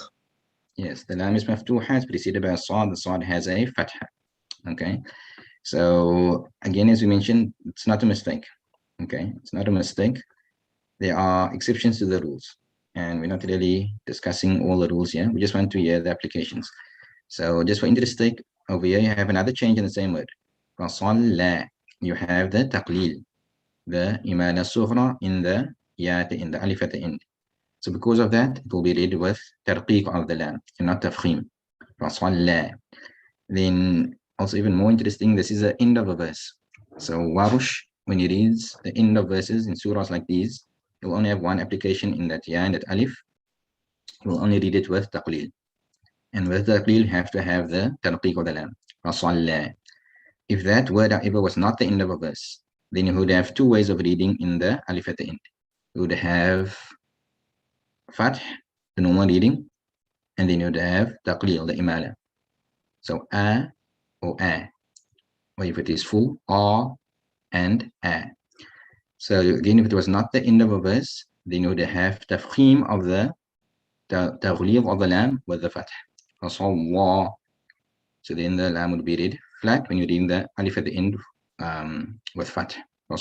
Yes, the lam is maftuha, is preceded by a sad. The sad has a fatha. Okay, so again, as we mentioned, it's not a mistake. Okay, it's not a mistake. There are exceptions to the rules, and we're not really discussing all the rules here. We just want to hear the applications. So just for interest sake, over here you have another change in the same word. Fasalla, you have the taqleel, the imala sughra in the yat, in the alif at the end. So because of that, it will be read with tarqiq of the lam and not tafkhim. Fasalla. Then also even more interesting, this is the end of a verse. So Warush, when he reads the end of verses in surahs like these, he will only have one application in that ya and that alif. He will only read it with taqleel. And with taqleel, you have to have the tarqiq of the lam. Fasalla. If that word however was not the end of a verse, then you would have two ways of reading in the alif at the end. You would have fath, the normal reading, and then you would have taqleel, the imala. So a or a, or if it is full, a and a. So again, if it was not the end of a verse, then you would have tafkhim of the taghlib of the lam with the fath. So then the lam would be read flat when you're reading the alif at the end with fath. But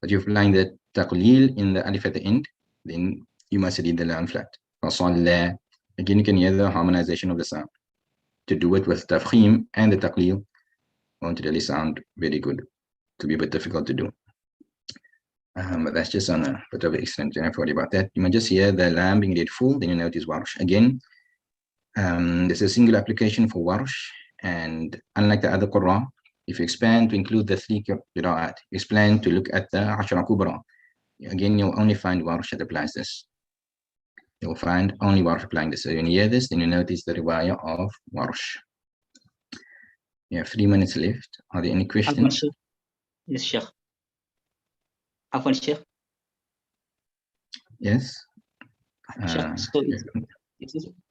if you're applying the taqleel in the alif at the end, then you must read the lam flat. Again, you can hear the harmonization of the sound. To do it with tafkhim and the taqleel won't really sound very good. It will be a bit difficult to do. But that's just on a bit of an extent. Don't worry about that. You might just hear the lam being read full, then you know it is Warsh. Again, there's a single application for Warsh, and unlike the other Qur'an, if you expand to include the three qira'at, you expand to look at the Ashra Kubra, again, you'll only find Warsh that applies this. You'll find only Warsh applying this. So when you hear this, then you notice the riwayah of Warsh. You have 3 minutes left. Are there any questions? Yes, Sheikh. Afwan, Sheikh. Yes. Sheikh, so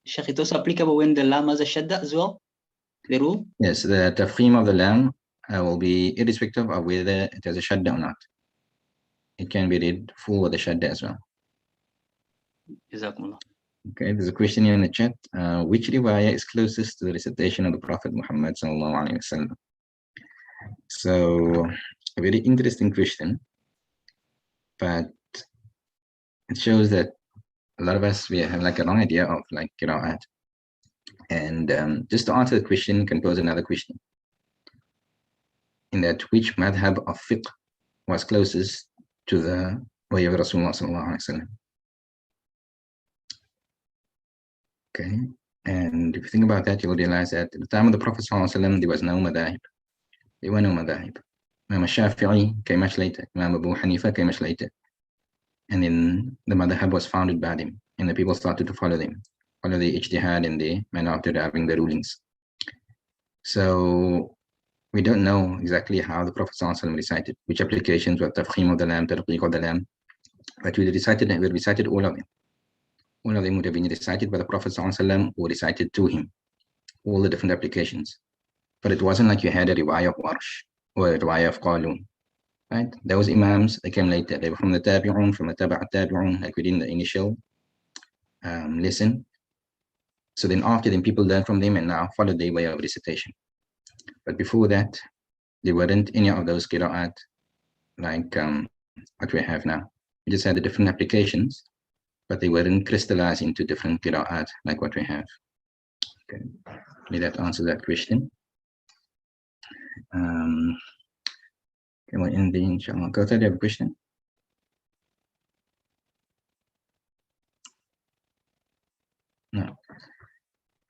Sheikh, it also applicable when the lam has a shadda as well? The rule? Yes, the tafkhim of the lam will be irrespective of whether it has a shadda or not. It can be read full with a shadda as well. Jazakumullah. Okay, there's a question here in the chat. Which riwayah is closest to the recitation of the Prophet Muhammad sallallahu alaihi wasallam? So, a very interesting question, but it shows that a lot of us, we have like a wrong idea of like qira'at. And just to answer the question, you can pose another question. In that, which madhab of fiqh was closest to the way of Rasulullah sallallahu alaihi wasallam? Okay, and if you think about that, you'll realize that at the time of the Prophet ﷺ, there was no madahib. There were no madahib. Imam Shafi'i came much later. Imam Abu Hanifa came much later. And then the madhab was founded by them, and the people started to follow them, follow the ijtihad and the manner of deriving the rulings. So we don't know exactly how the Prophet ﷺ recited, which applications were tafkhim of the lam, tarqiq of the lam, but we recited all of them. All of them would have been recited by the Prophet ﷺ or recited to him, all the different applications. But it wasn't like you had a riwayah of Warsh or a riwayah of Qalun right? Those imams, they came later. They were from the tabi'un, from the tabi'un, like we did in the initial lesson. So then after them, people learned from them and now followed their way of recitation. But before that, there weren't any of those qira'at like what we have now. We just had the different applications, but they weren't crystallized into different qira'at like what we have. Okay, may that answer that question. Okay, we'll end the inshallah. Go ahead, you have a question? No.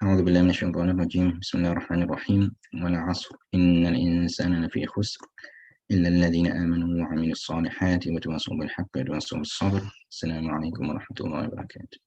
أعوذ بالله من الشيطان الرجيم بسم الله الرحمن الرحيم والعصر إن الإنسان لفي خسر إلا الذين آمنوا وعملوا الصالحات وتواصوا بالحق وتواصوا بالصبر السلام عليكم ورحمة الله وبركاته